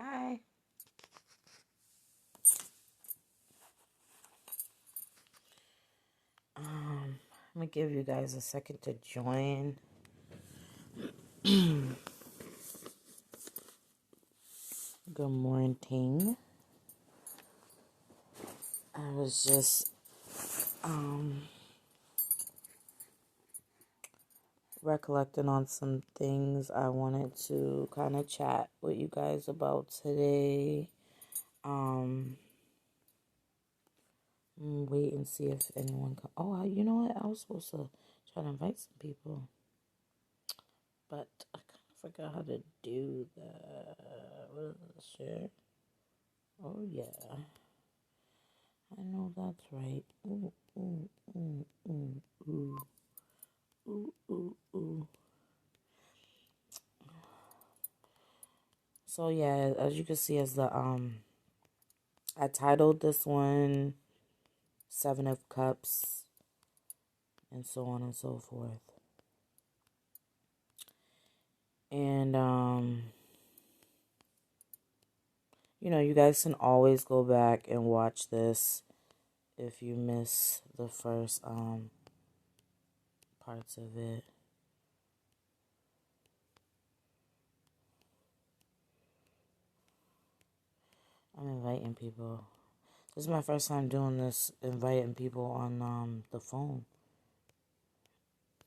Hi. I'm gonna give you guys a second to join. Good morning. I was just recollecting on some things I wanted to kind of chat with you guys about today. Wait and see if anyone can. Oh, you know what? I was supposed to try to invite some people, but I kind of forgot how to do that. What is this share? Oh yeah, I know that's right. Ooh, ooh, ooh, ooh, ooh, ooh, ooh, ooh. So yeah, as you can see, as the I titled this one Seven of Cups, and so on and so forth. And you guys can always go back and watch this if you miss the first parts of it. I'm inviting people. This is my first time doing this, inviting people on the phone.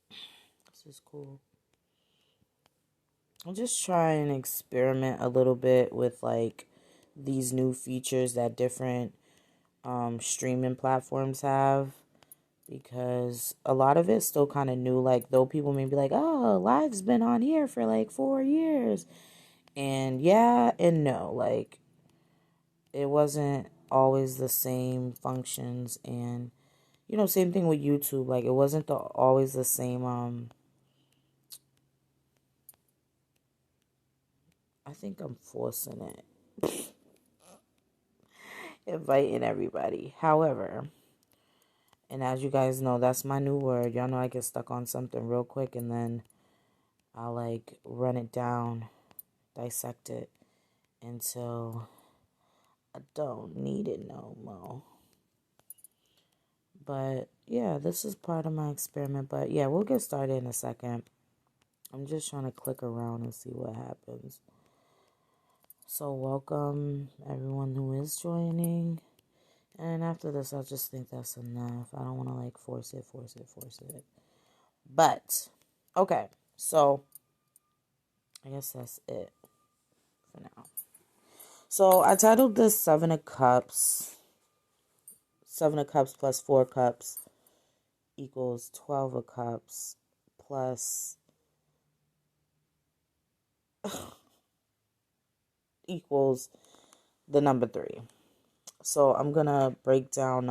This is cool. I'm just trying to experiment a little bit with like these new features that different streaming platforms have, because a lot of it's still kind of new. Like, though people may be like, oh, live's been on here for like 4 years, and yeah and no, like it wasn't always the same functions. And same thing with YouTube, like it wasn't always the same I think I'm forcing it. Inviting everybody. However, and as you guys know, that's my new word. Y'all know I get stuck on something real quick and then I'll like run it down, dissect it until I don't need it no more. But yeah, this is part of my experiment. But yeah, we'll get started in a second. I'm just trying to click around and see what happens. So welcome everyone who is joining. And after this, I just think that's enough. I don't want to like force it. But, okay. So, I guess that's it for now. So, I titled this Seven of Cups. 7 of Cups plus 4 Cups equals 12 of Cups plus equals the number 3. So, I'm going to break down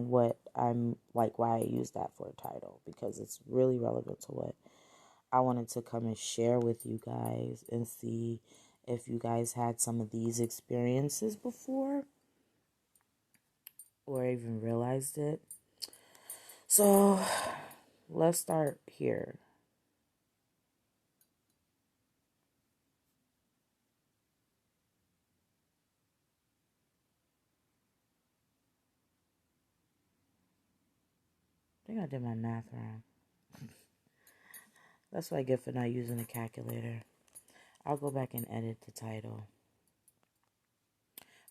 what I'm like, why I use that for a title, because it's really relevant to what I wanted to come and share with you guys and see if you guys had some of these experiences before or even realized it. So let's start here. I think I did my math wrong. That's what I get for not using a calculator. I'll go back and edit the title.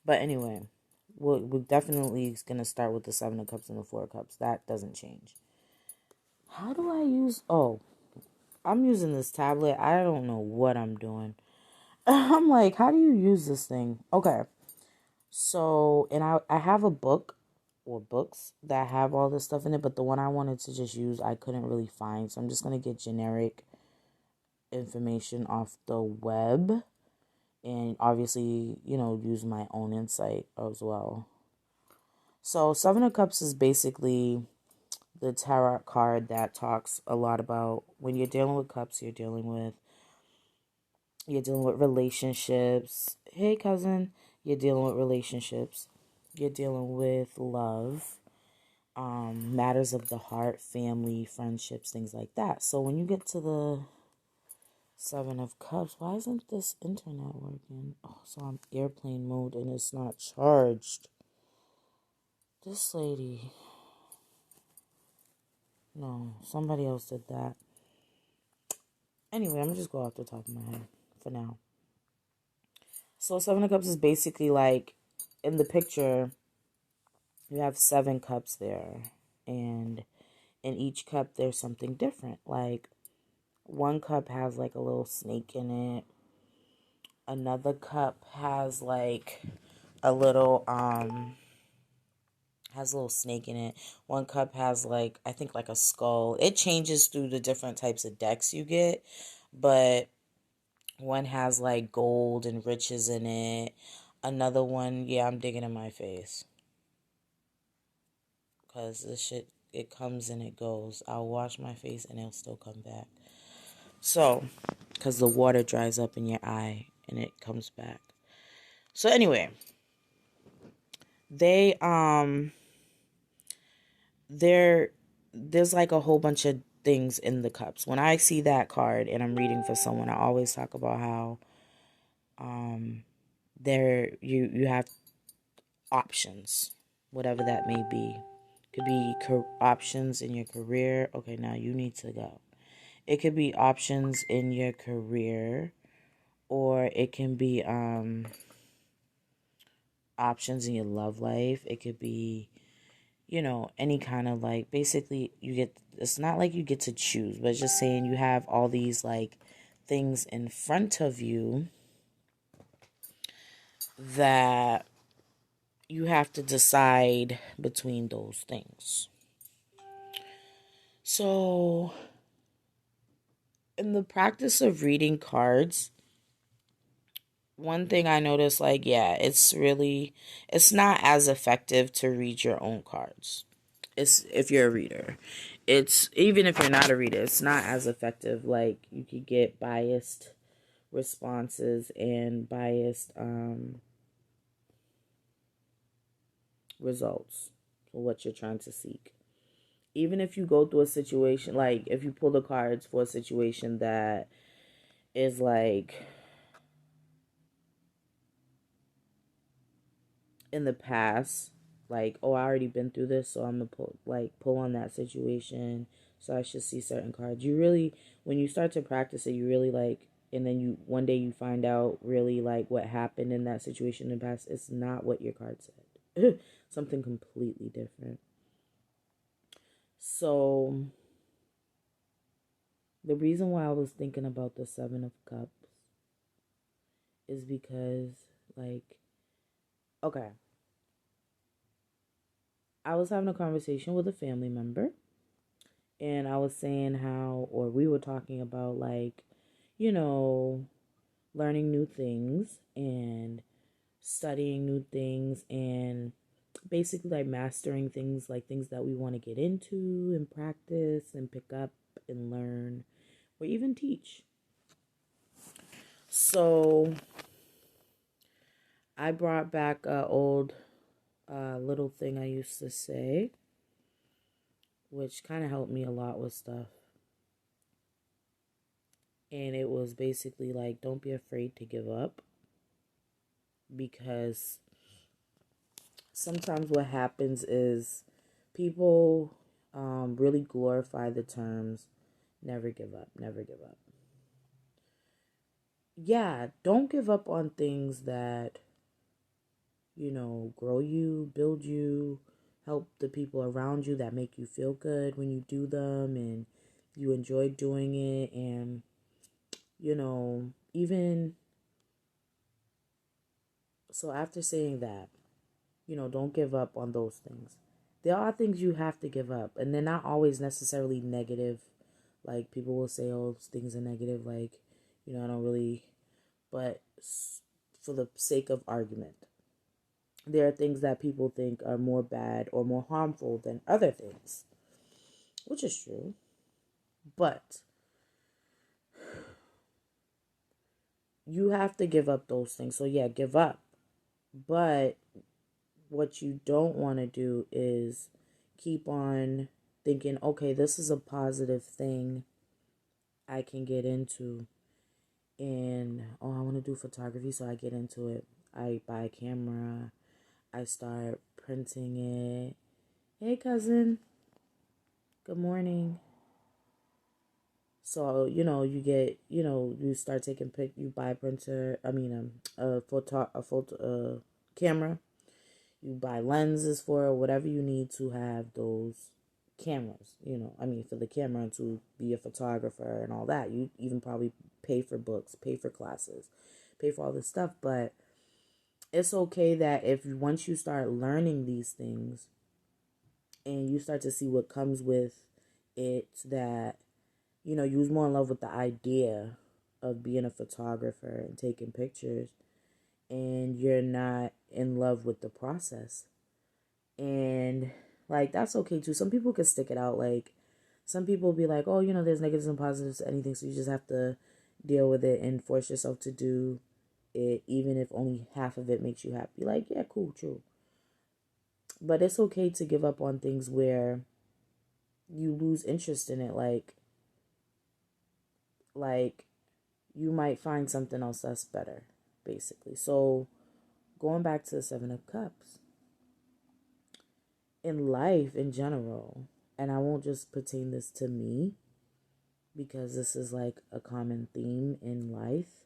But anyway, we're definitely going to start with the 7 of Cups and the 4 of Cups. That doesn't change. How do I use... Oh, I'm using this tablet. I don't know what I'm doing. I'm like, how do you use this thing? Okay. So, and I have a book or books that have all this stuff in it, but the one I wanted to just use, I couldn't really find. So I'm just going to get generic information off the web and obviously, use my own insight as well. So 7 of Cups is basically the tarot card that talks a lot about when you're dealing with cups, you're dealing with relationships. Hey, cousin. You're dealing with relationships. You're dealing with love, matters of the heart, family, friendships, things like that. So when you get to the Seven of Cups. Why isn't this internet working? Oh, so I'm airplane mode and it's not charged. This lady. No, somebody else did that. Anyway, I'm gonna just go off the top of my head for now. So Seven of Cups is basically like, in the picture, you have 7 cups there. And in each cup, there's something different. Like, one cup has like a little snake in it. Another cup has like a little has a little snake in it. One cup has like, I think, like a skull. It changes through the different types of decks you get, but one has like gold and riches in it. Another one, yeah, I'm digging in my face, because this shit, it comes and it goes. I'll wash my face and it'll still come back. So, because the water dries up in your eye and it comes back. So anyway, they there's like a whole bunch of things in the cups. When I see that card and I'm reading for someone, I always talk about how there you have options, whatever that may be. Could be options in your career. Okay, now you need to go. It could be options in your career, or it can be options in your love life. It could be, any kind of, like, basically it's not like you get to choose, but it's just saying you have all these like things in front of you that you have to decide between those things. So, in the practice of reading cards, one thing I noticed, like, yeah, it's not as effective to read your own cards. It's, if you're a reader. It's, even if you're not a reader, it's not as effective. Like, you could get biased responses and biased results for what you're trying to seek. Even if you go through a situation, like, if you pull the cards for a situation that is like in the past, like, oh, I already been through this, so I'm gonna pull on that situation, so I should see certain cards. You really, when you start to practice it, you really like, and then you one day you find out really like what happened in that situation in the past. It's not what your card said. Something completely different. So the reason why I was thinking about the Seven of Cups is because, like, okay, I was having a conversation with a family member, and I was saying how, or we were talking about, like, you know, learning new things and studying new things and basically like mastering things, like things that we want to get into and practice and pick up and learn or even teach. So I brought back a old little thing I used to say, which kind of helped me a lot with stuff. And it was basically like, don't be afraid to give up, because sometimes what happens is people really glorify the terms never give up, never give up. Yeah, don't give up on things that, grow you, build you, help the people around you, that make you feel good when you do them and you enjoy doing it. And, even so, after saying that, don't give up on those things. There are things you have to give up, and they're not always necessarily negative. Like, people will say, oh, things are negative, like, I don't really, but for the sake of argument, there are things that people think are more bad or more harmful than other things, which is true. But you have to give up those things. So, yeah, give up. But what you don't want to do is keep on thinking, okay, this is a positive thing I can get into, And I want to do photography, so I get into it. I buy a camera, I start printing it. Hey, cousin, good morning. So, you get, you start taking you buy a printer, a camera. You buy lenses for it, whatever you need to have those cameras, for the camera to be a photographer and all that. You even probably pay for books, pay for classes, pay for all this stuff. But it's okay that if once you start learning these things and you start to see what comes with it, that you was more in love with the idea of being a photographer and taking pictures, and you're not in love with the process. And like, that's okay too. Some people could stick it out. Like, some people be like, oh, there's negatives and positives to anything, so you just have to deal with it and force yourself to do it, even if only half of it makes you happy. Like, yeah, cool, true. But it's okay to give up on things where you lose interest in it. Like you might find something else that's better, basically. So going back to the Seven of Cups, in life in general, and I won't just pertain this to me, because this is like a common theme in life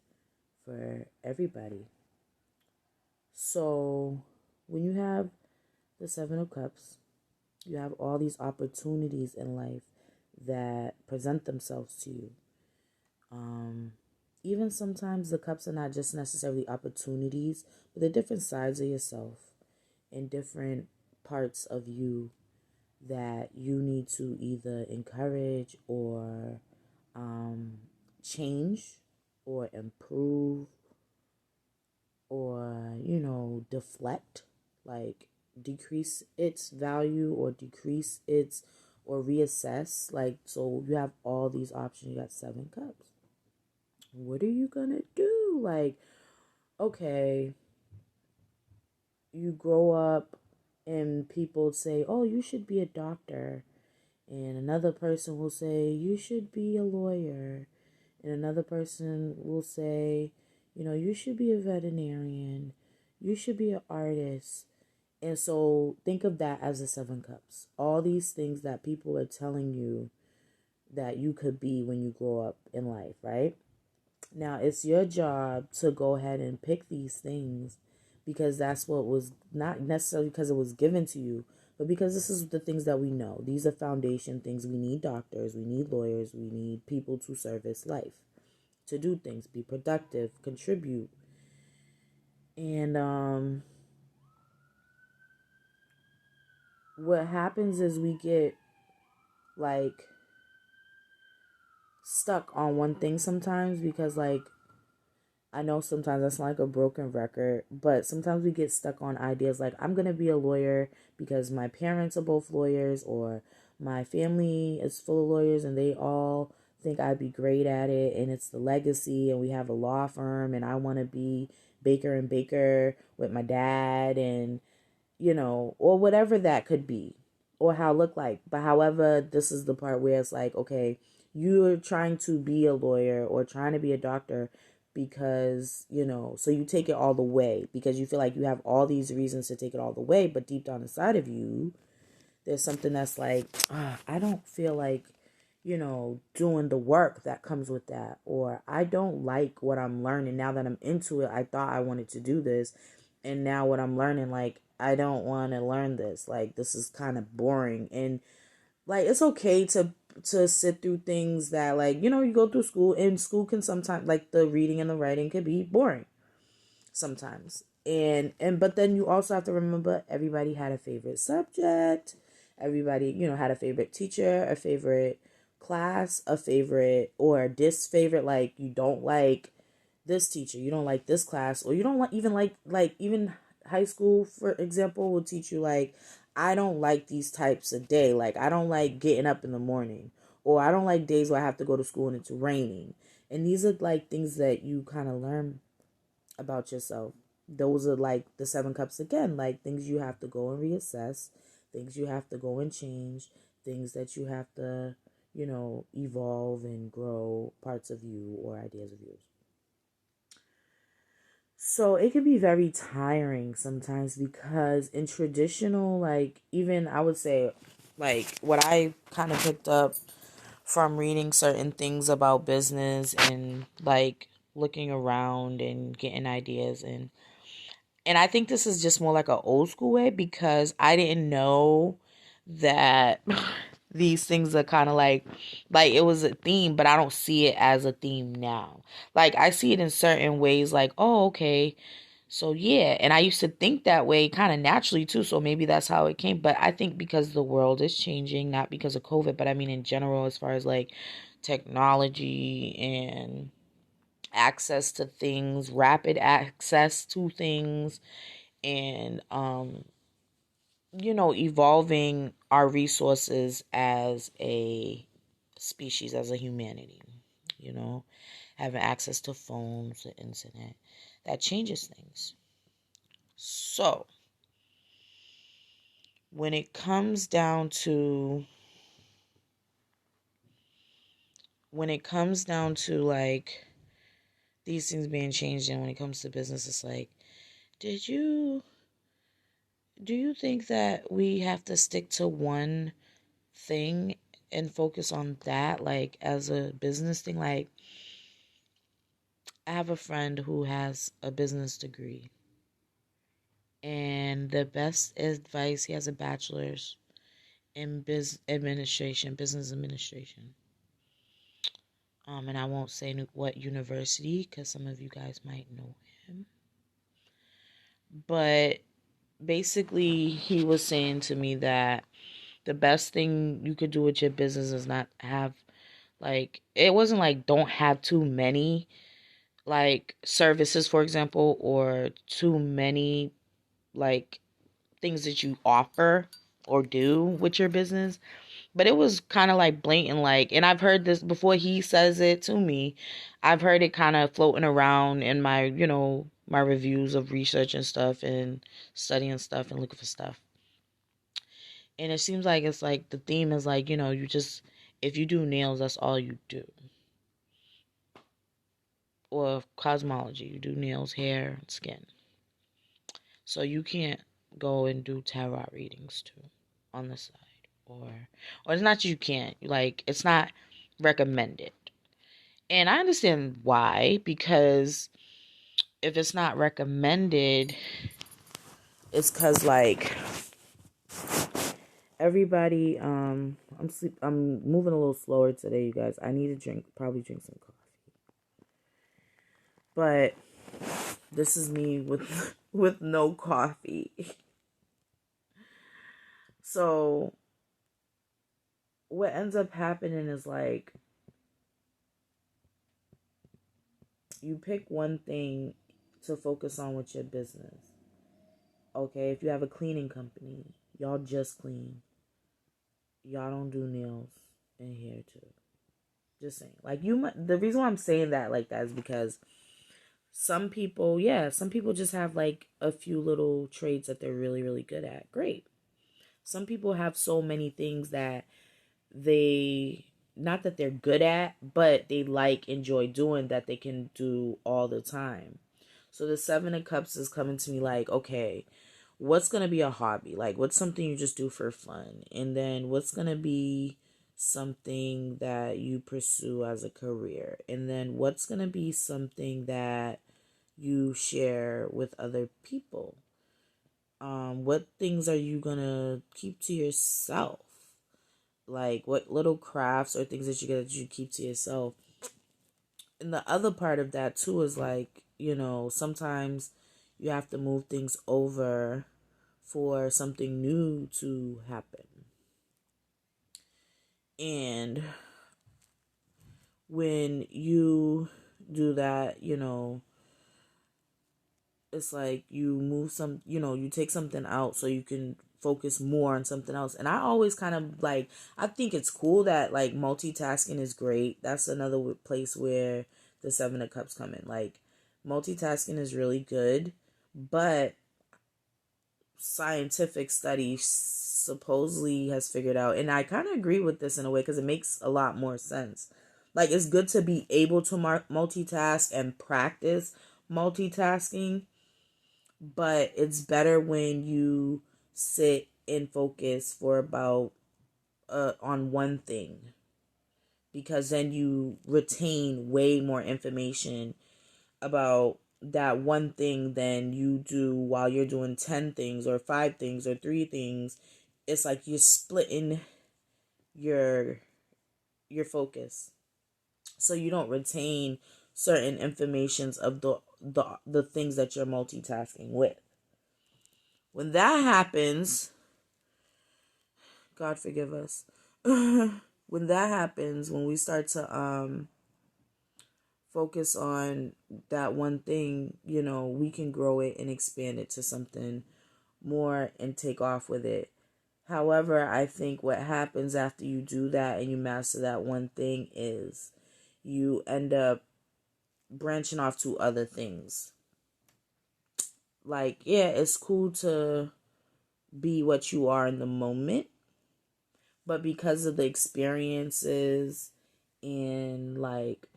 for everybody. So when you have the Seven of Cups, you have all these opportunities in life that present themselves to you. Even sometimes the cups are not just necessarily opportunities, but they're different sides of yourself and different parts of you that you need to either encourage or change or improve or, deflect, like decrease its value or decrease its or reassess. Like, so you have all these options. You got seven cups. What are you gonna do? Like, okay, you grow up and people say, oh, you should be a doctor. And another person will say, you should be a lawyer. And another person will say, you should be a veterinarian. You should be an artist. And so think of that as the seven cups. All these things that people are telling you that you could be when you grow up in life, right? Now, it's your job to go ahead and pick these things, because that's what was, not necessarily because it was given to you, but because this is the things that we know. These are foundation things. We need doctors, we need lawyers, we need people to service life, to do things, be productive, contribute. And what happens is we get like stuck on one thing sometimes, because like, I know sometimes that's like a broken record, but sometimes we get stuck on ideas like, I'm going to be a lawyer because my parents are both lawyers, or my family is full of lawyers and they all think I'd be great at it, and it's the legacy, and we have a law firm, and I want to be Baker and Baker with my dad, and or whatever that could be, or how it look like. But however, this is the part where it's like, okay, you're trying to be a lawyer or trying to be a doctor because, so you take it all the way because you feel like you have all these reasons to take it all the way. But deep down inside of you, there's something that's like, I don't feel like, doing the work that comes with that. Or I don't like what I'm learning now that I'm into it. I thought I wanted to do this. And now what I'm learning, like, I don't want to learn this. Like, this is kind of boring. And like, it's okay to sit through things that, like, you go through school, and school can sometimes, like, the reading and the writing could be boring sometimes. And but then you also have to remember, everybody had a favorite subject. Everybody, had a favorite teacher, a favorite class, a favorite or a disfavorite. Like, you don't like this teacher, you don't like this class, or you don't like, even high school, for example, will teach you like, I don't like these types of day. Like, I don't like getting up in the morning, or I don't like days where I have to go to school and it's raining. And these are like things that you kind of learn about yourself. Those are like the seven cups again, like things you have to go and reassess, things you have to go and change, things that you have to, evolve and grow parts of you or ideas of yours. So it can be very tiring sometimes because in traditional, like, even I would say, like, what I kind of picked up from reading certain things about business and like looking around and getting ideas, and I think this is just more like an old school way because I didn't know that these things are kind of like it was a theme, but I don't see it as a theme now. Like I see it in certain ways like, oh, okay. So yeah, and I used to think that way kind of naturally too, so maybe that's how it came, but I think because the world is changing, not because of COVID, but I mean in general as far as like technology and access to things, rapid access to things, and evolving our resources as a species, as a humanity, you know having access to phones, the internet, that changes things. So when it comes down to like these things being changed, and when it comes to business, it's like, did you do you think that we have to stick to one thing and focus on that, like as a business thing? Like, I have a friend who has a business degree, and the best advice, he has a bachelor's in business administration. And I won't say what university because some of you guys might know him. But basically, he was saying to me that the best thing you could do with your business is not have, like, it wasn't like don't have too many like services, for example, or too many like things that you offer or do with your business. But it was kind of like blatant, like, and I've heard this before he says it to me. I've heard it kind of floating around in my, my reviews of research and stuff and studying stuff and looking for stuff. And it seems like it's like the theme is like, you just, if you do nails, that's all you do. Or cosmology, you do nails, hair, skin. So you can't go and do tarot readings too on the side. Or it's not that you can't, like, it's not recommended. And I understand why, because if it's not recommended, it's because like everybody, I'm moving a little slower today, you guys. I need to probably drink some coffee. But this is me with with no coffee. So what ends up happening is like you pick one thing to focus on with your business. Okay, if you have a cleaning company, y'all just clean. Y'all don't do nails and hair too. Just saying. Like, the reason why I'm saying that like that is because some people just have like a few little traits that they're really, really good at. Great. Some people have so many things that they, not that they're good at, but they enjoy doing, that they can do all the time. So the Seven of Cups is coming to me like, okay, what's going to be a hobby? Like, what's something you just do for fun? And then what's going to be something that you pursue as a career? And then what's going to be something that you share with other people? What things are you going to keep to yourself? Like, what little crafts or things that you keep to yourself? And the other part of that too is like, sometimes you have to move things over for something new to happen. And when you do that, it's like you move you take something out so you can focus more on something else. And I always kind of like, I think it's cool that like multitasking is great. That's another place where the Seven of Cups come in. Like, multitasking is really good, but scientific study supposedly has figured out, and I kind of agree with this in a way because it makes a lot more sense. Like, it's good to be able to multitask and practice, multitasking, but it's better when you sit and focus for about on one thing, because then you retain way more information about that one thing than you do while you're doing 10 things or 5 things or 3 things. It's like you're splitting your focus, so you don't retain certain informations of the things that you're multitasking with. When that happens, God forgive us. When that happens, when we start to focus on that one thing, we can grow it and expand it to something more and take off with it. However, I think what happens after you do that and you master that one thing is you end up branching off to other things. Like, yeah, it's cool to be what you are in the moment, but because of the experiences and like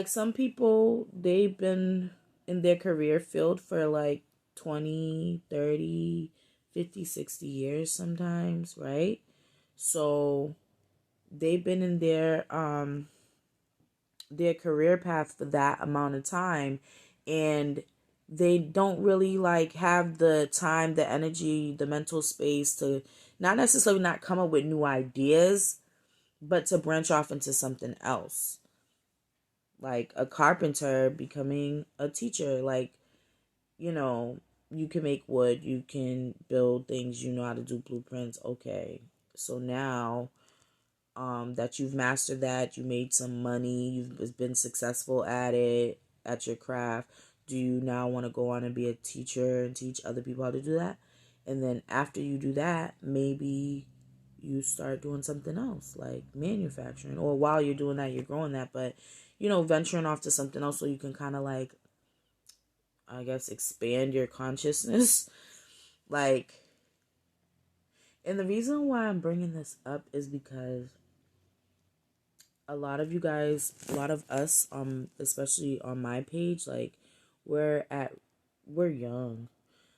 some people, they've been in their career field for like 20, 30, 50, 60 years sometimes, right? So they've been in their career path for that amount of time, and they don't really like have the time, the energy, the mental space to not necessarily not come up with new ideas, but to branch off into something else. Like a carpenter becoming a teacher. Like, you can make wood, you can build things, you know how to do blueprints. Okay. So now that you've mastered that, you made some money, you've been successful at it, at your craft, do you now want to go on and be a teacher and teach other people how to do that? And then after you do that, maybe you start doing something else like manufacturing, or while you're doing that, you're growing that, but venturing off to something else so you can kind of like, I guess, expand your consciousness. Like, and the reason why I'm bringing this up is because a lot of you guys, a lot of us, especially on my page, like, we're young.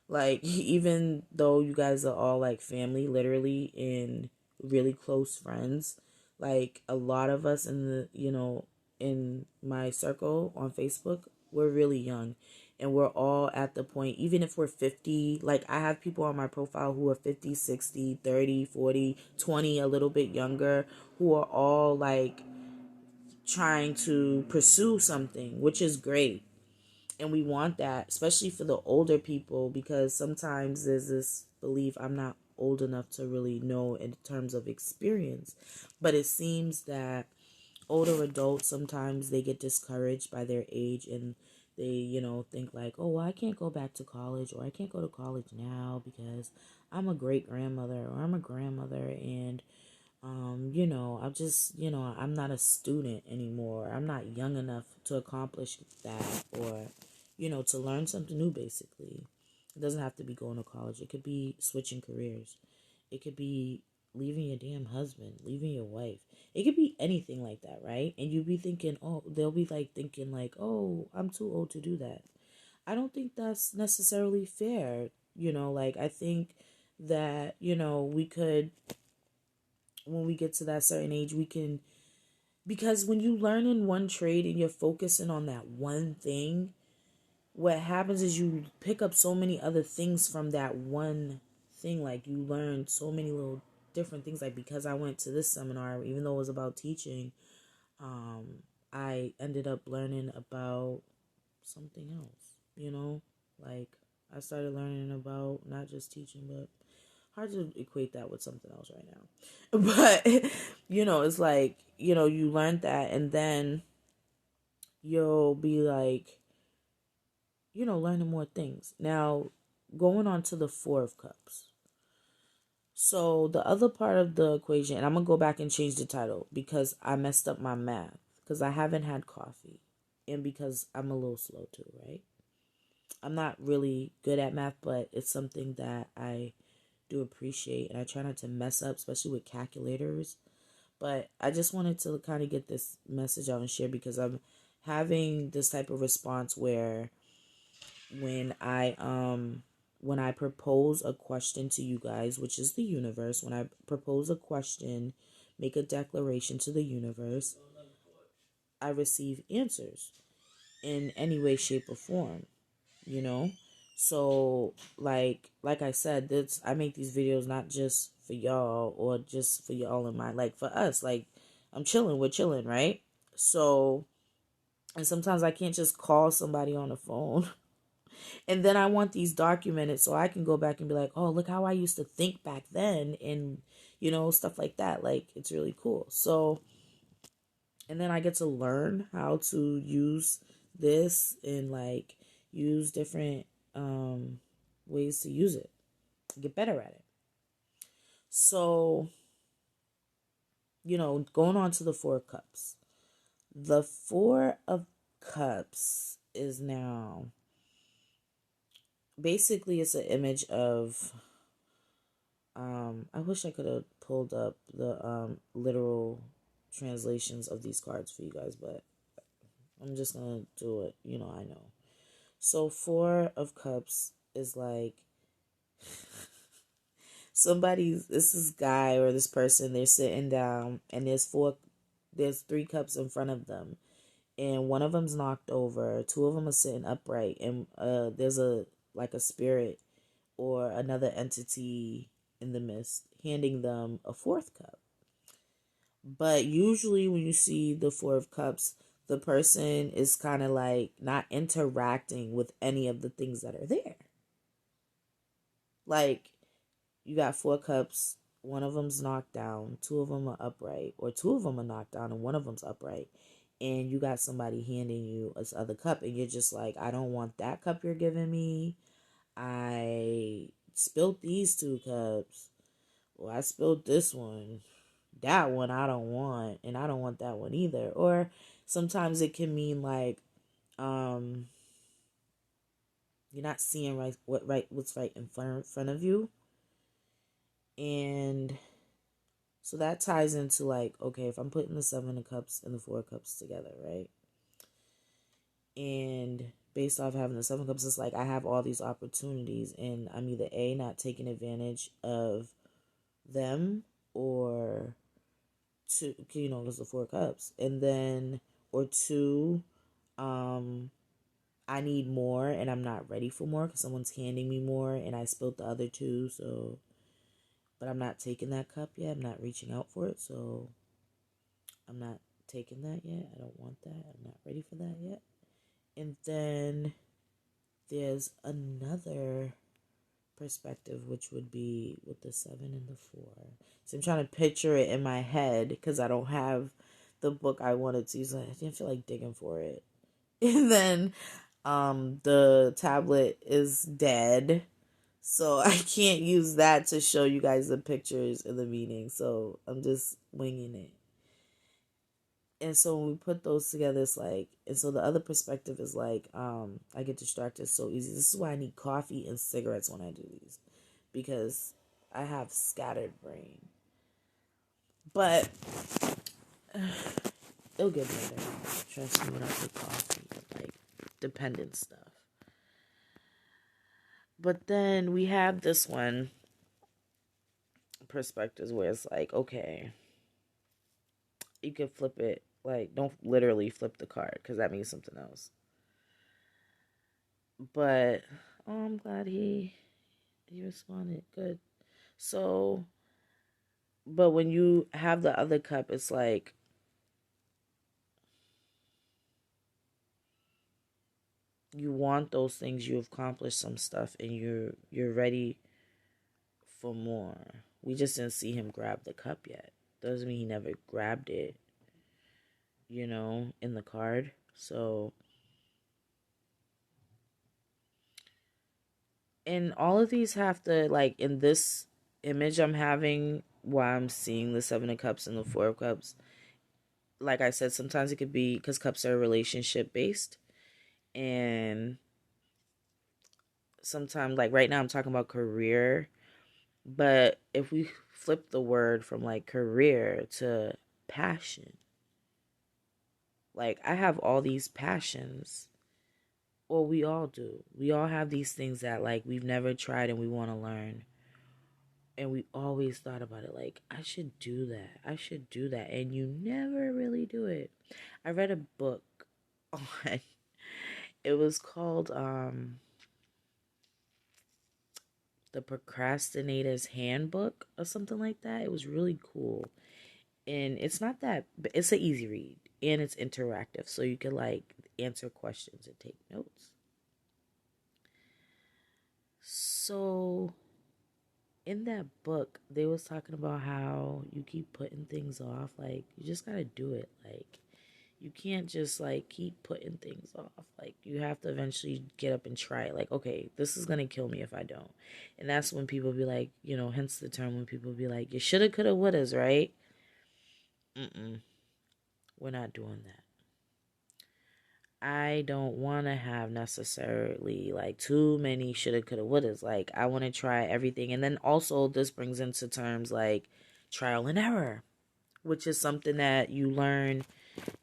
Like, even though you guys are all like family, literally, and really close friends, like a lot of us in my circle on Facebook, we're really young. And we're all at the point, even if we're 50, like I have people on my profile who are 50, 60, 30, 40, 20, a little bit younger, who are all like trying to pursue something, which is great. And we want that, especially for the older people, because sometimes there's this belief, I'm not old enough to really know in terms of experience, but it seems that older adults, sometimes they get discouraged by their age, and they, think like, oh, well, I can't go back to college, or I can't go to college now because I'm a great grandmother or I'm a grandmother, and I'm just, I'm not a student anymore. I'm not young enough to accomplish that, or, to learn something new, basically. It doesn't have to be going to college. It could be switching careers. It could be leaving your damn husband, leaving your wife. It could be anything like that, right? And you'll be thinking, oh, they'll be like thinking like, oh, I'm too old to do that. I don't think that's necessarily fair. Like, I think that, we could, when we get to that certain age, we can, because when you learn in one trade and you're focusing on that one thing, what happens is you pick up so many other things from that one thing. Like, you learn so many little different things. Like, because I went to this seminar, even though it was about teaching, I ended up learning about something else. Like, I started learning about not just teaching, but hard to equate that with something else right now. But, it's like, you learned that, and then you'll be like, learning more things. Now, going on to the Four of Cups. So, the other part of the equation, and I'm going to go back and change the title because I messed up my math, because I haven't had coffee, and because I'm a little slow too, right? I'm not really good at math, but it's something that I do appreciate, and I try not to mess up, especially with calculators. But I just wanted to kind of get this message out and share, because I'm having this type of response where when I propose a question to you guys, which is the universe, when I propose a question, make a declaration to the universe, I receive answers in any way, shape, or form, you know? So like I said, this I make these videos not just for y'all or just for y'all in mind, like for us. Like we're chilling, right? So, and sometimes I can't just call somebody on the phone. And then I want these documented so I can go back and be like, oh, look how I used to think back then, and stuff like that. Like, it's really cool. So, and then I get to learn how to use this and like use different ways to use it, get better at it. So, going on to the Four of Cups. The Four of Cups is now basically, it's an image of I wish I could have pulled up the literal translations of these cards for you guys, but I'm just gonna do it. I know. So Four of Cups is like this guy or this person, they're sitting down and there's three cups in front of them, and one of them's knocked over, two of them are sitting upright, and there's a spirit or another entity in the midst handing them a fourth cup. But usually when you see the Four of Cups, the person is kind of like not interacting with any of the things that are there. Like, you got four cups, one of them's knocked down, two of them are upright, or two of them are knocked down and one of them's upright. And you got somebody handing you this other cup, and you're just like, I don't want that cup you're giving me. I spilled these two cups. Well, I spilled this one. That one I don't want, and I don't want that one either. Or sometimes it can mean like you're not seeing what's right in front of you. And so that ties into like, okay, if I'm putting the Seven of Cups and the Four of Cups together, right? And based off having the Seven of Cups, it's like I have all these opportunities, and I'm either A, not taking advantage of them, or two, because the Four Cups, and then, or two, I need more and I'm not ready for more because someone's handing me more and I spilled the other two. So, but I'm not taking that cup yet. I'm not reaching out for it. So I'm not taking that yet. I don't want that. I'm not ready for that yet. And then there's another perspective, which would be with the 7 and the 4. So I'm trying to picture it in my head because I don't have the book I wanted to use. I didn't feel like digging for it. And then the tablet is dead, so I can't use that to show you guys the pictures and the meaning. So I'm just winging it. And so when we put those together, it's like, and so the other perspective is like, I get distracted so easy. This is why I need coffee and cigarettes when I do these, because I have scattered brain. But it'll get better. Trust me when I put coffee, like dependent stuff. But then we have this one perspectives where it's like, okay, you can flip it. Like, don't literally flip the card because that means something else. But I'm glad he responded. Good. So, but when you have the other cup, it's like you want those things. You've accomplished some stuff, and you're ready for more. We just didn't see him grab the cup yet. Doesn't mean he never grabbed it, in the card. So, and all of these have to, like, in this image I'm having while I'm seeing the 7 of Cups and the 4 of Cups, like I said, sometimes it could be because cups are relationship based, and sometimes, like right now I'm talking about career, but if we flip the word from like career to passion, Like, I have all these passions. Well, we all do. We all have these things that, like, we've never tried and we want to learn. And we always thought about it, like, I should do that. I should do that. And you never really do it. I read a book on, it was called The Procrastinator's Handbook or something like that. It was really cool. And it's not that, it's an easy read and it's interactive. So you can, like, answer questions and take notes. So in that book, they was talking about how you keep putting things off. Like, you just gotta do it. Like, you can't just, like, keep putting things off. Like, you have to eventually get up and try it. Like, okay, this is gonna kill me if I don't. And that's when people be like, you know, hence the term when people be like, you shoulda, coulda, wouldas, right? We're not doing that. I don't want to have necessarily, like, too many shoulda, coulda, wouldas. Like, I want to try everything. And then also this brings into terms like trial and error, which is something that you learn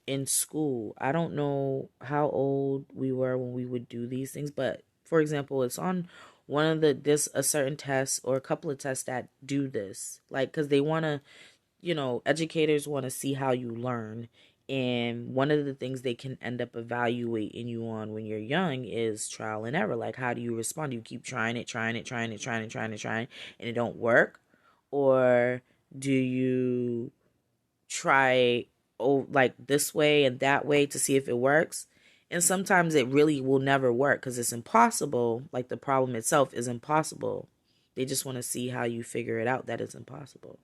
in school. I don't know how old we were when we would do these things, but for example, it's on one of this a certain test or a couple of tests that do this, like, because they want to, you know, educators want to see how you learn. And one of the things they can end up evaluating you on when you're young is trial and error. Like, how do you respond? Do you keep trying it, and it don't work? Or do you try, like, this way and that way to see if it works? And sometimes it really will never work because it's impossible. Like, the problem itself is impossible. They just want to see how you figure it out that it's impossible.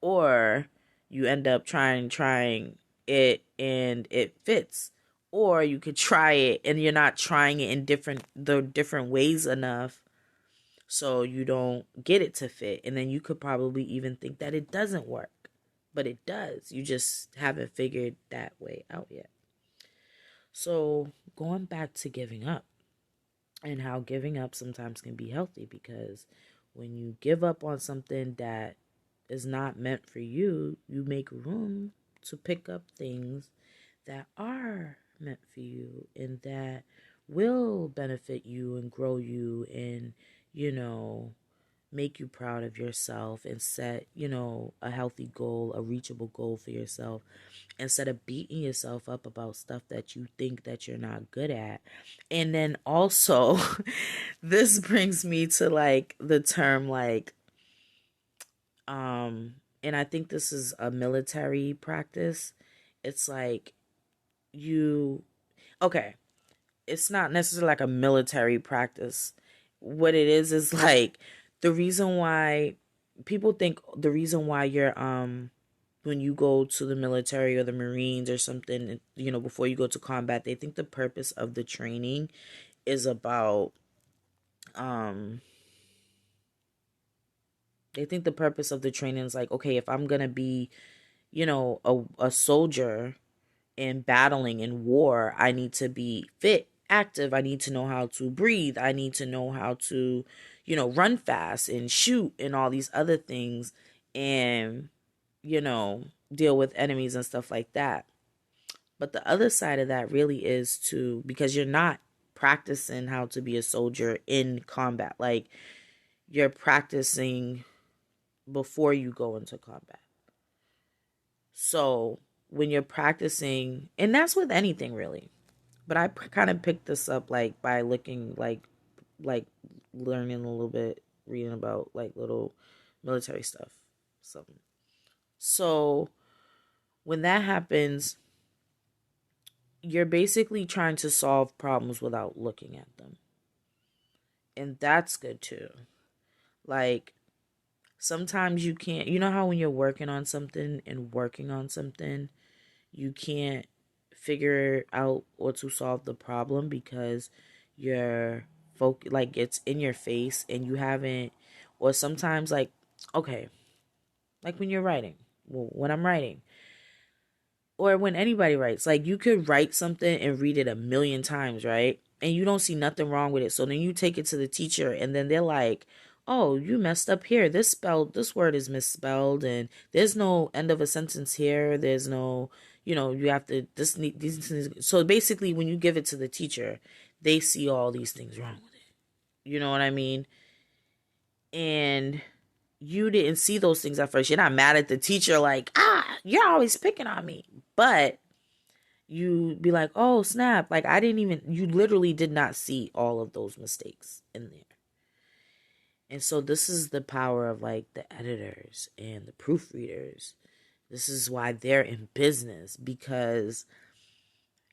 Or you end up trying it and it fits. Or you could try it and you're not trying it in different ways enough, so you don't get it to fit. And then you could probably even think that it doesn't work, but it does. You just haven't figured that way out yet. So going back to giving up and how giving up sometimes can be healthy, because when you give up on something that is not meant for you, you make room to pick up things that are meant for you and that will benefit you and grow you and, you know, make you proud of yourself and set, you know, a healthy goal, a reachable goal for yourself, instead of beating yourself up about stuff that you think that you're not good at. And then also, this brings me to, like, the term, like, and I think this is a military practice. It's like, you, okay, it's not necessarily like a military practice. What it is like, the reason why people think the reason why you're when you go to the military or the Marines or something, you know, before you go to combat, they think the purpose of the training is about they think the purpose of the training is like, okay, if I'm gonna be, you know, a soldier in battling in war, I need to be fit, active. I need to know how to breathe. I need to know how to, you know, run fast and shoot and all these other things, and, you know, deal with enemies and stuff like that. But the other side of that really is to, because you're not practicing how to be a soldier in combat. Like, you're practicing before you go into combat. So when you're practicing, and that's with anything really, but I kind of picked this up, like, by looking, like learning a little bit, reading about, like, little military stuff, something. So when that happens, you're basically trying to solve problems without looking at them, and that's good too. Like, sometimes you can't, you know how when you're working on something you can't figure out or to solve the problem because you're like, it's in your face and you haven't, or sometimes, like, okay, like when you're writing, well, when I'm writing, or when anybody writes, like, you could write something and read it a million times, right? And you don't see nothing wrong with it. So then you take it to the teacher and then they're like, oh, you messed up here. This word is misspelled, and there's no end of a sentence here. There's no, you have to, these things. So basically, when you give it to the teacher, they see all these things wrong with it. You know what I mean? And you didn't see those things at first. You're not mad at the teacher, like, you're always picking on me. But you be like, oh, snap. Like, you literally did not see all of those mistakes in there. And so this is the power of like the editors and the proofreaders. This is why they're in business, because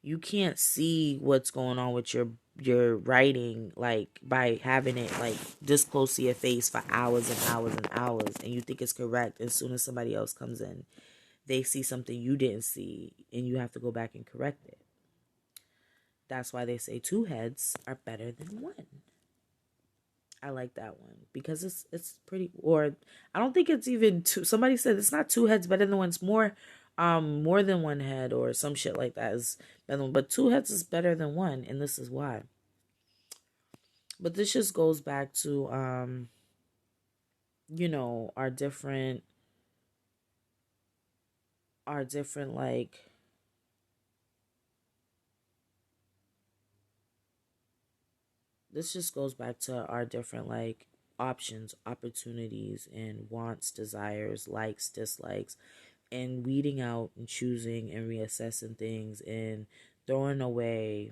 you can't see what's going on with your writing, like by having it like this close to your face for hours and hours and hours, and you think it's correct. As soon as somebody else comes in, they see something you didn't see, and you have to go back and correct it. That's why they say two heads are better than one. I like that one because it's pretty. Or I don't think it's even two. Somebody said it's not two heads better than one. It's more than one head or some shit like that is better than one. But two heads is better than one, and this is why. But this just goes back to our different like this just goes back to our different like options, opportunities, and wants, desires, likes, dislikes, and weeding out and choosing and reassessing things and throwing away.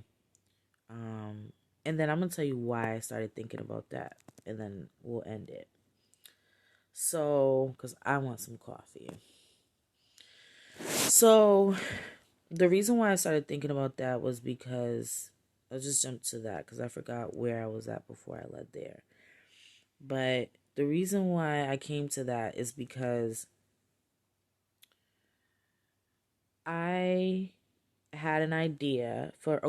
And then I'm gonna tell you why I started thinking about that, and then we'll end it. So, because I want some coffee. So, the reason why I started thinking about that was because I'll just jump to that because I forgot where I was at before I led there. But the reason why I came to that is because I had an idea for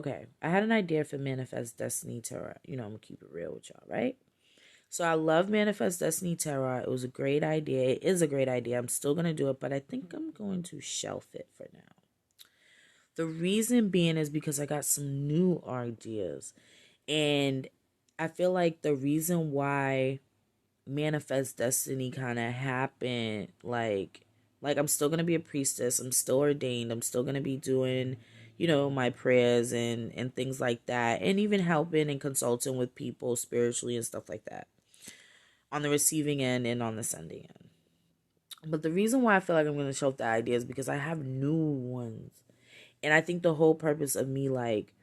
Manifest Destiny Tarot. I'm gonna keep it real with y'all, right? So I love Manifest Destiny Tarot. It was a great idea. It is a great idea. I'm still gonna do it, but I think I'm going to shelf it for now. The reason being is because I got some new ideas, and I feel like the reason why Manifest Destiny kind of happened, like I'm still gonna be a priestess, I'm still ordained, I'm still gonna be doing my prayers and things like that, and even helping and consulting with people spiritually and stuff like that on the receiving end and on the sending end. But the reason why I feel like I'm gonna shelf the idea is because I have new ones, and I think the whole purpose of me like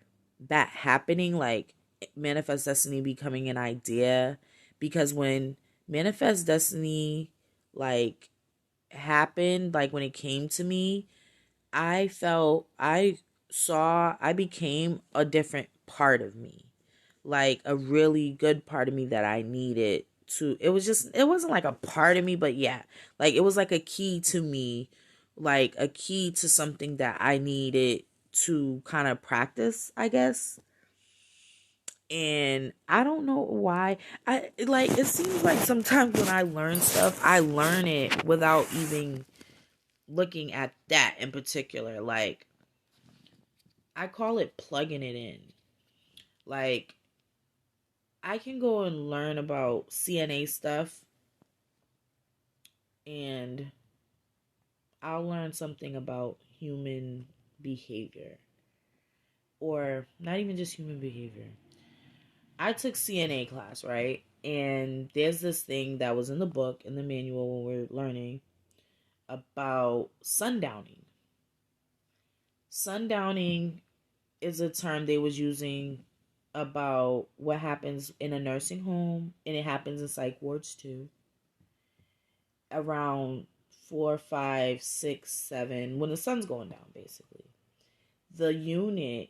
that happening, like Manifest Destiny becoming an idea, because when Manifest Destiny like happened, like when it came to me, I became a different part of me, like a really good part of me that I needed to. It wasn't like a part of me, but yeah, like it was like a key to me, like a key to something that I needed to kind of practice, I guess. And I don't know why. It seems like sometimes when I learn stuff, I learn it without even looking at that in particular. Like, I call it plugging it in. Like, I can go and learn about CNA stuff, and I'll learn something about human behavior, or not even just human behavior. I took CNA class, right? And there's this thing that was in the book, in the manual, when we're learning about sundowning. Sundowning is a term they was using about what happens in a nursing home, and it happens in psych wards too. Around 4, 5, 6, 7, when the sun's going down, basically, the unit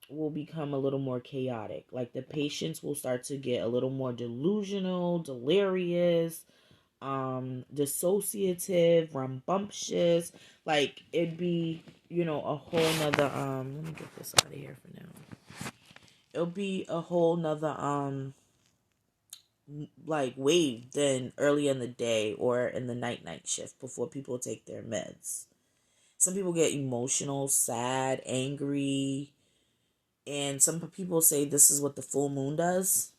will become a little more chaotic. Like the patients will start to get a little more delusional, delirious, dissociative, rambunctious. Like it'd be, a whole nother let me get this out of here for now. It'll be a whole nother like wave than early in the day or in the night shift before people take their meds. Some people get emotional, sad, angry, and some people say this is what the full moon does.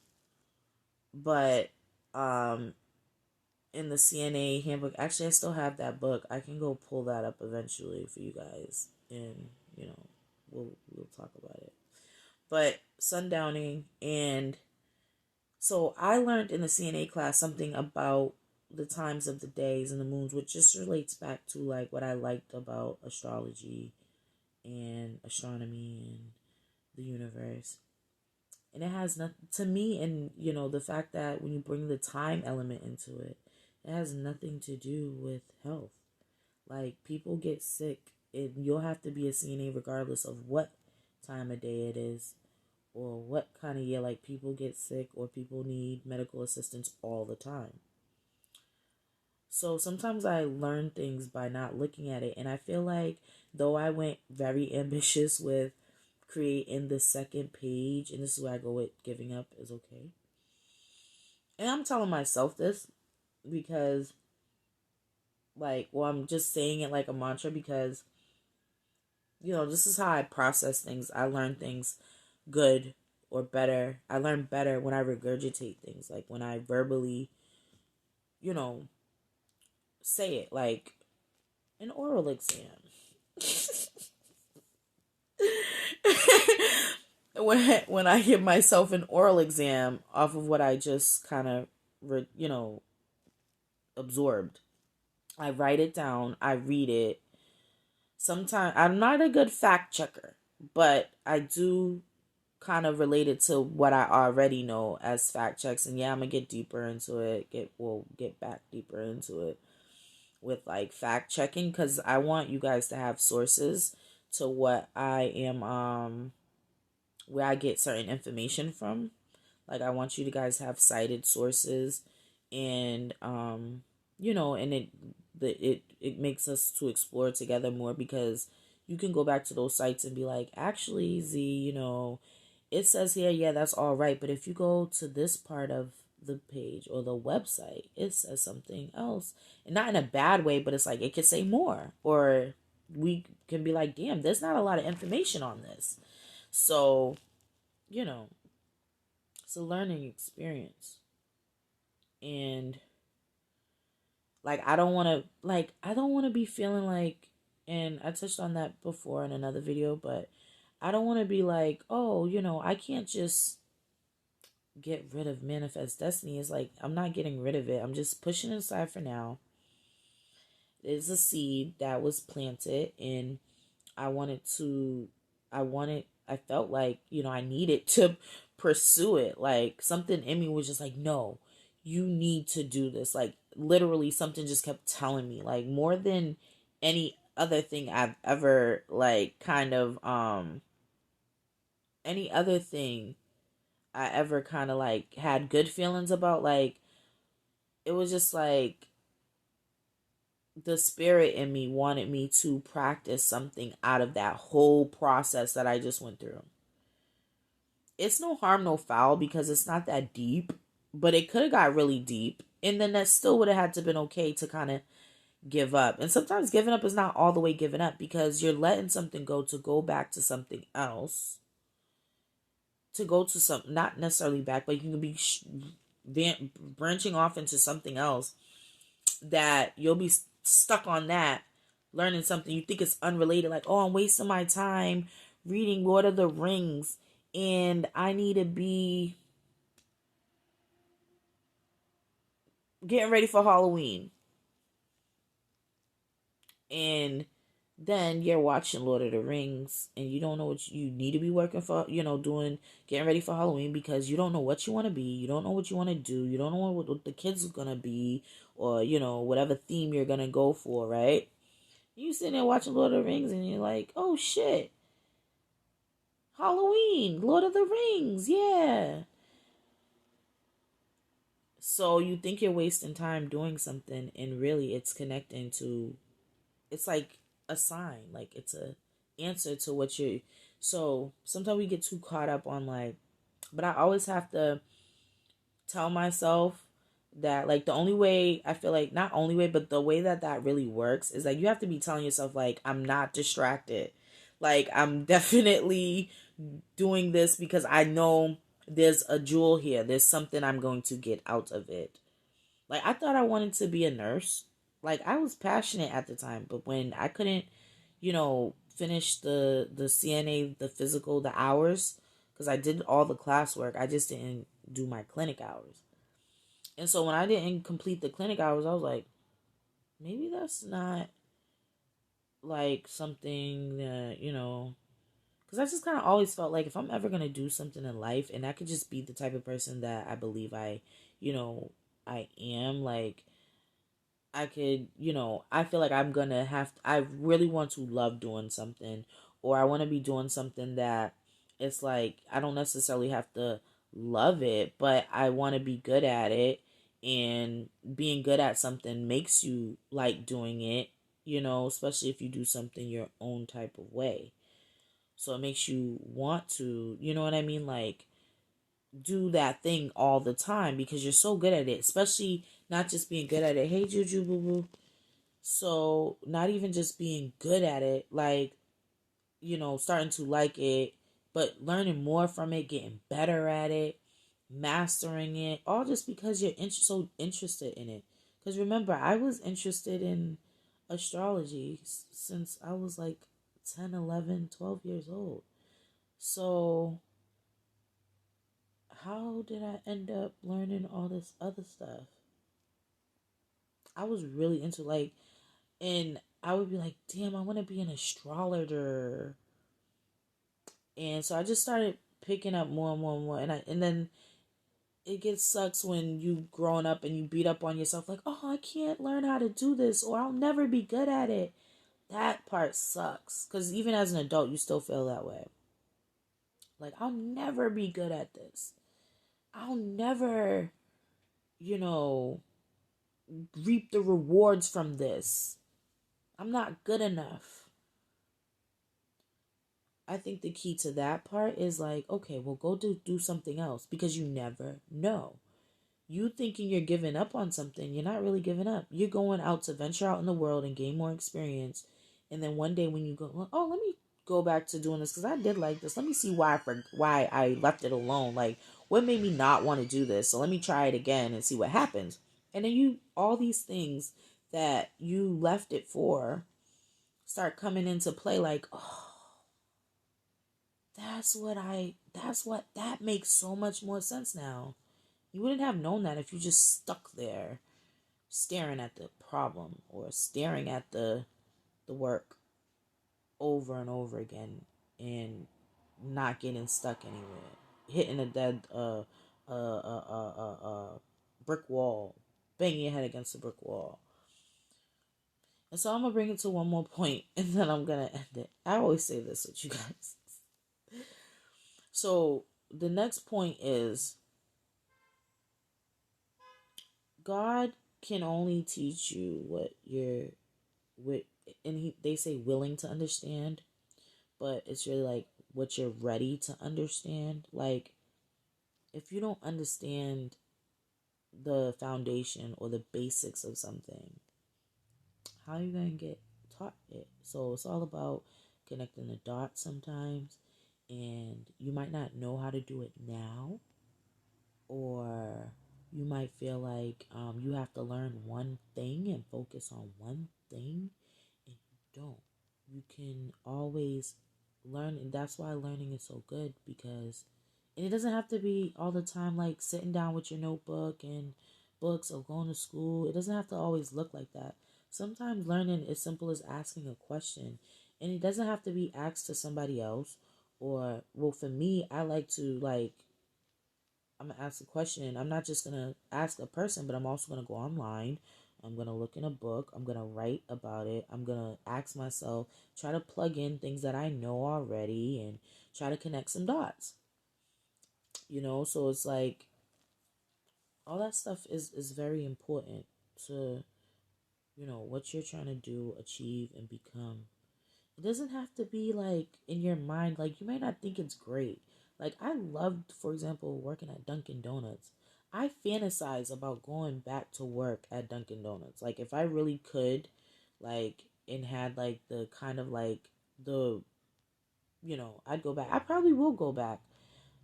But in the CNA handbook. Actually, I still have that book. I can go pull that up eventually for you guys, and we'll talk about it. But sundowning, and so I learned in the CNA class something about the times of the days and the moons, which just relates back to like what I liked about astrology and astronomy and the universe. And it has nothing to me, and the fact that when you bring the time element into it, it has nothing to do with health. Like, people get sick, and you'll have to be a CNA regardless of what time of day it is or what kind of year. Like, people get sick or people need medical assistance all the time. So sometimes I learn things by not looking at it. And I feel like, though I went very ambitious with creating the second page, and this is where I go with giving up is okay. And I'm telling myself this because, I'm just saying it like a mantra because, this is how I process things. I learn things good or better. I learn better when I regurgitate things, like when I verbally, say it, like an oral exam. when I give myself an oral exam off of what I just kind of, absorbed, I write it down, I read it. Sometimes I'm not a good fact checker, but I do kind of relate it to what I already know as fact checks. And yeah, I'm gonna get deeper into it. Get back deeper into it with like fact checking, because I want you guys to have sources to what I am where I get certain information from. Like, I want you to guys have cited sources, and and it makes us to explore together more, because you can go back to those sites and be like, actually, Z, it says here, yeah, that's all right, but if you go to this part of the page or the website, it says something else, and not in a bad way, but it's like it could say more, or we can be like, damn, there's not a lot of information on this. So, it's a learning experience. And I don't want to be feeling like, and I touched on that before in another video, but I don't want to be like, oh, I can't just get rid of manifest destiny. It's like, I'm not getting rid of it. I'm just pushing it aside for now. It's a seed that was planted, and I felt like, I needed to pursue it. Like, something in me was just like, no, you need to do this. Like, literally something just kept telling me, like, more than any other thing I've ever, like, any other thing I ever kind of, like, had good feelings about. Like, it was just like the spirit in me wanted me to practice something out of that whole process that I just went through. It's no harm, no foul, because it's not that deep, but it could have got really deep, and then that still would have had to been okay to kind of give up. And sometimes giving up is not all the way giving up, because you're letting something go to go back to something else, to go to some, not necessarily back, but you can be branching off into something else that you'll be stuck on, that learning something you think is unrelated, like, oh, I'm wasting my time reading Lord of the Rings, and I need to be getting ready for Halloween. And then you're watching Lord of the Rings, and you don't know what you need to be working for, getting ready for Halloween, because you don't know what you want to be. You don't know what you want to do. You don't know what the kids are going to be, or, whatever theme you're going to go for, right? You sitting there watching Lord of the Rings, and you're like, oh, shit. Halloween, Lord of the Rings, yeah. So you think you're wasting time doing something, and really it's connecting to, it's like a sign, like it's a answer to what you. So sometimes we get too caught up on, like, but I always have to tell myself that, like, the only way, I feel like, not only way, but the way that really works is like, you have to be telling yourself, like, I'm not distracted. Like, I'm definitely doing this because I know there's a jewel here. There's something I'm going to get out of it. Like, I thought I wanted to be a nurse. Like, I was passionate at the time, but when I couldn't, finish the CNA, the physical, the hours, because I did all the classwork, I just didn't do my clinic hours. And so when I didn't complete the clinic hours, I was like, maybe that's not like something that, because I just kind of always felt like if I'm ever going to do something in life, and I could just be the type of person that I believe I am, like, I could, I feel like I'm going to I really want to love doing something, or I want to be doing something that it's like, I don't necessarily have to love it, but I want to be good at it. And being good at something makes you like doing it, especially if you do something your own type of way. So it makes you want to, you know what I mean? Like, do that thing all the time because you're so good at it, especially not just being good at it. Hey, Juju Boo Boo. So, not even just being good at it, like, starting to like it, but learning more from it, getting better at it, mastering it, all just because you're so interested in it. Because remember, I was interested in astrology since I was like 10, 11, 12 years old. So, how did I end up learning all this other stuff? I was really into and I would be like, damn, I want to be an astrologer. And so I just started picking up more and more and more. And then it gets sucks when you growing up and you beat up on yourself like, oh, I can't learn how to do this or I'll never be good at it. That part sucks. Because even as an adult, you still feel that way. Like, I'll never be good at this. I'll never, you know, reap the rewards from this. I'm not good enough. I think the key to that part is like, okay, well, go do something else because you never know. You thinking you're giving up on something, you're not really giving up. You're going out to venture out in the world and gain more experience. And then one day when you go, oh, let me go back to doing this because I did like this. Let me see why I left it alone. Like, what made me not want to do this? So let me try it again and see what happens. And then all these things that you left it for start coming into play. Like, oh, that makes so much more sense now. You wouldn't have known that if you just stuck there staring at the problem or staring at the work over and over again and not getting stuck anywhere, hitting a dead brick wall, banging your head against a brick wall. And so I'm gonna bring it to one more point and then I'm gonna end it. I always say this with you guys. So the next point is God can only teach you what you're with, and they say willing to understand, but it's really like what you're ready to understand. Like, if you don't understand the foundation or the basics of something, how are you going to get taught it? So it's all about connecting the dots sometimes, and you might not know how to do it now, or you might feel like you have to learn one thing and focus on one thing, and you don't. You can always learn, and that's why learning is so good, because and it doesn't have to be all the time like sitting down with your notebook and books or going to school. It doesn't have to always look like that. Sometimes learning is simple as asking a question, and it doesn't have to be asked to somebody else. Or, well, for me, I like to like, I'm gonna ask a question. I'm not just gonna ask a person, but I'm also gonna go online. I'm gonna look in a book. I'm gonna write about it. I'm gonna ask myself, try to plug in things that I know already, and try to connect some dots. So it's like all that stuff is very important to what you're trying to do, achieve, and become. It doesn't have to be like in your mind. Like, you might not think it's great. Like, I loved, for example, working at Dunkin' Donuts. I fantasize about going back to work at Dunkin' Donuts. Like, if I really could, like, and had like the kind of like I'd go back. I probably will go back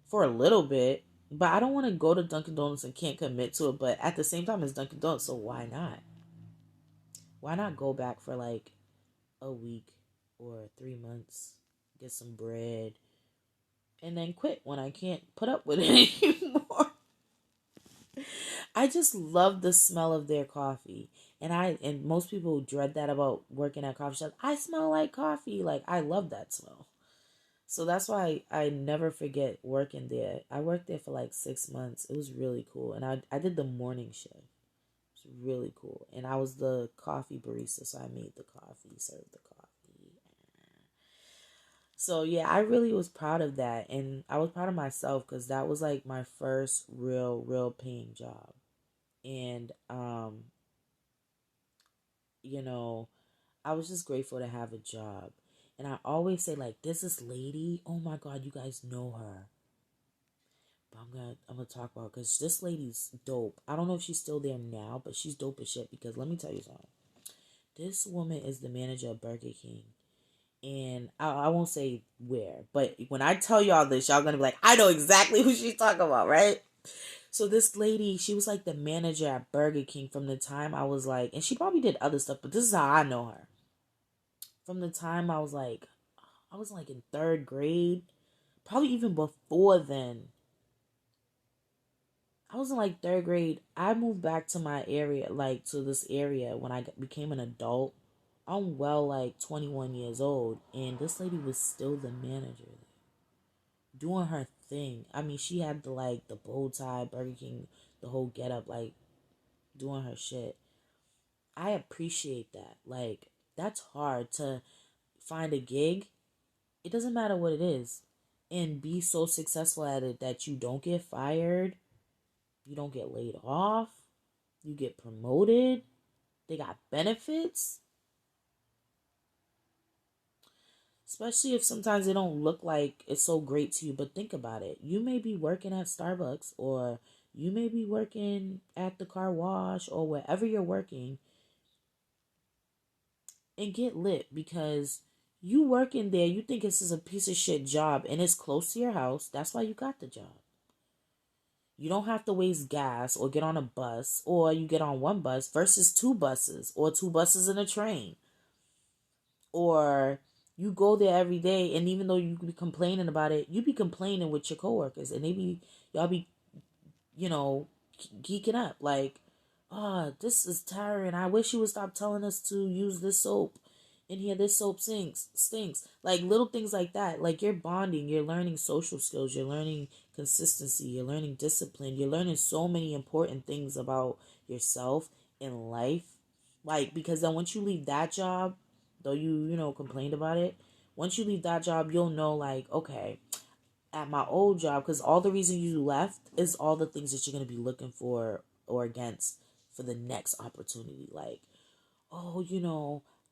for a little bit. But I don't want to go to Dunkin' Donuts and can't commit to it. But at the same time, it's Dunkin' Donuts, so why not? Why not go back for like a week or 3 months, get some bread, and then quit when I can't put up with it anymore? I just love the smell of their coffee. And most people dread that about working at coffee shops. I smell like coffee. Like, I love that smell. So that's why I never forget working there. I worked there for like 6 months. It was really cool. And I did the morning shift. It was really cool. And I was the coffee barista, so I made the coffee, served the coffee. So yeah, I really was proud of that. And I was proud of myself because that was like my first real paying job. And you know, I was just grateful to have a job. And I always say, like, there's this lady, oh my God, you guys know her. But I'm gonna talk about her because this lady's dope. I don't know if she's still there now, but she's dope as shit because let me tell you something. This woman is the manager of Burger King. And I won't say where, but when I tell y'all this, y'all gonna be like, I know exactly who she's talking about, right? So this lady, she was like the manager at Burger King from the time I was like, and she probably did other stuff, but this is how I know her. From the time I was like in third grade, probably even before then. I was in like third grade. I moved back to my area, like to this area when I became an adult. I'm well like 21 years old, and this lady was still the manager, doing her thing. I mean, she had the bow tie, Burger King, the whole get up, like doing her shit. I appreciate that. Like, that's hard to find a gig. It doesn't matter what it is, and be so successful at it that you don't get fired, you don't get laid off, you get promoted, they got benefits. Especially if sometimes they don't look like it's so great to you, but think about it. You may be working at Starbucks, or you may be working at the car wash, or wherever you're working, and get lit because you work in there, you think this is a piece of shit job and it's close to your house. That's why you got the job. You don't have to waste gas or get on a bus, or you get on one bus versus two buses, or two buses and a train. Or you go there every day, and even though you be complaining about it, you be complaining with your coworkers, and y'all be, you know, geeking up like, oh, this is tiring. I wish you would stop telling us to use this soap. In here, this soap stinks. Like little things like that. Like, you're bonding, you're learning social skills, you're learning consistency, you're learning discipline, you're learning so many important things about yourself in life. Like, because then once you leave that job, though you complained about it, once you leave that job, you'll know, like, okay, at my old job, because all the reason you left is all the things that you're going to be looking for or against for the next opportunity. Like, oh,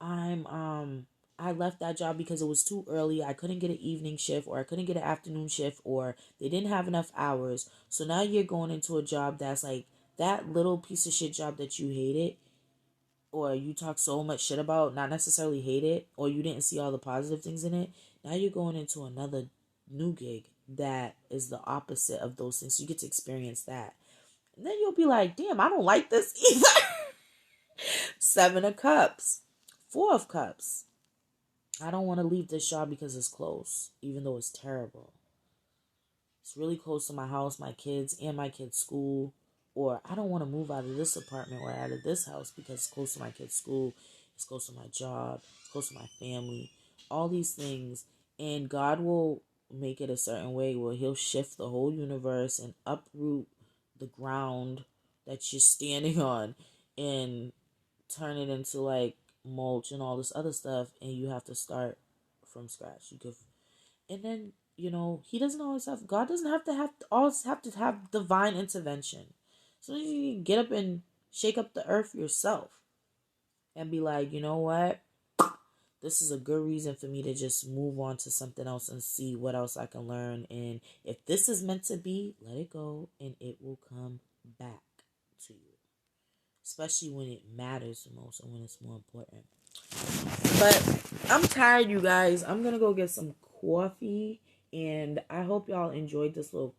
I left that job because it was too early. I couldn't get an evening shift, or I couldn't get an afternoon shift, or they didn't have enough hours. So now you're going into a job that's like that little piece of shit job that you hated, or you talk so much shit about, not necessarily hate it, or you didn't see all the positive things in it. Now you're going into another new gig that is the opposite of those things. So you get to experience that. And then you'll be like, damn, I don't like this either. Seven of Cups. Four of Cups. I don't want to leave this job because it's close, even though it's terrible. It's really close to my house, my kids, and my kids' school. Or I don't want to move out of this apartment or out of this house because it's close to my kids' school, it's close to my job, it's close to my family. All these things. And God will make it a certain way where He'll shift the whole universe and uproot the ground that you're standing on and turn it into like mulch and all this other stuff, and you have to start from scratch. And then He doesn't always have. God doesn't always have to have divine intervention. So you can get up and shake up the earth yourself, and be like, you know what? This is a good reason for me to just move on to something else and see what else I can learn. And if this is meant to be, let it go, and it will come back to you. Especially when it matters the most and when it's more important. But I'm tired, you guys. I'm going to go get some coffee. And I hope y'all enjoyed this little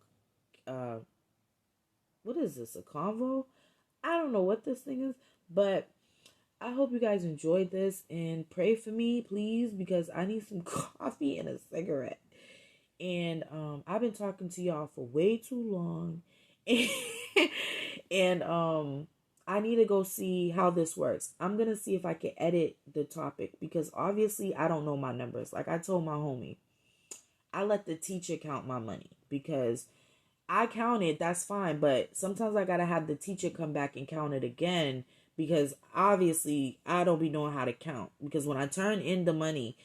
what is this, a convo? I don't know what this thing is, but I hope you guys enjoyed this, and pray for me, please, because I need some coffee and a cigarette. And I've been talking to y'all for way too long. And I need to go see how this works. I'm going to see if I can edit the topic, because obviously I don't know my numbers. Like I told my homie, I let the teacher count my money, because I counted, that's fine, but sometimes I gotta have the teacher come back and count it again, because obviously I don't be knowing how to count. Because when I turn in the money,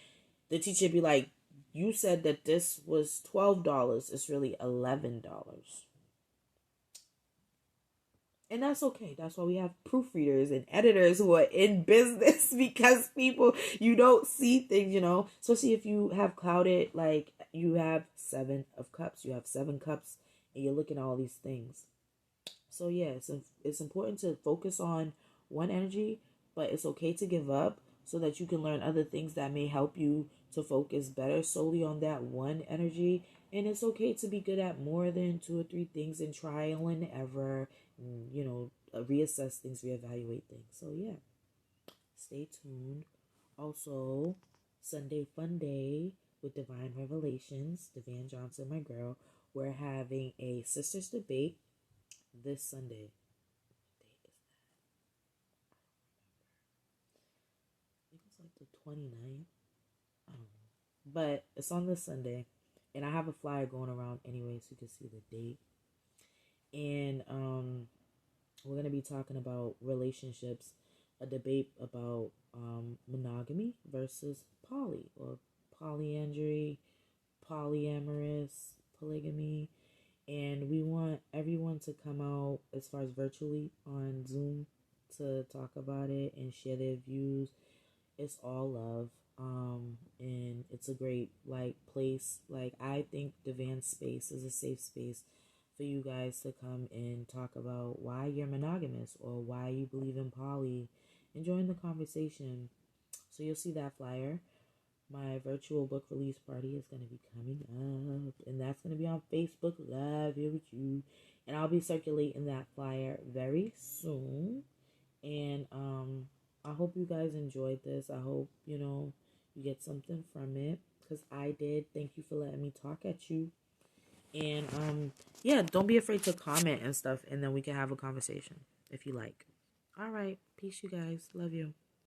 the teacher be like, you said that this was $12. It's really $11. And that's okay. That's why we have proofreaders and editors who are in business, because people, you don't see things, Especially if you have clouded, like you have 7 of cups, you have 7 cups, and you're looking at all these things. So yeah, it's important to focus on one energy, but it's okay to give up so that you can learn other things that may help you to focus better solely on that one energy. And it's okay to be good at more than 2 or 3 things and trial and error, and, reassess things, reevaluate things. So yeah, stay tuned. Also, Sunday Fun Day with Divine Revelations, Devan Johnson, my girl. We're having a sisters debate this Sunday. I think it's like the 29th. I don't know. But it's on this Sunday. And I have a flyer going around anyway, so you can see the date. And we're going to be talking about relationships, a debate about monogamy versus poly, or polyandry, polyamorous, polygamy. And we want everyone to come out, as far as virtually on Zoom, to talk about it and share their views. It's all love. And it's a great place. I think Divan Space is a safe space for you guys to come and talk about why you're monogamous or why you believe in poly, and join the conversation. So you'll see that flyer. My virtual book release party is going to be coming up, and that's going to be on Facebook Live here with you. And I'll be circulating that flyer very soon. And I hope you guys enjoyed this. I hope, you get something from it, because I did. Thank you for letting me talk at you. And yeah, don't be afraid to comment and stuff, and then we can have a conversation if you like. All right. Peace, you guys. Love you.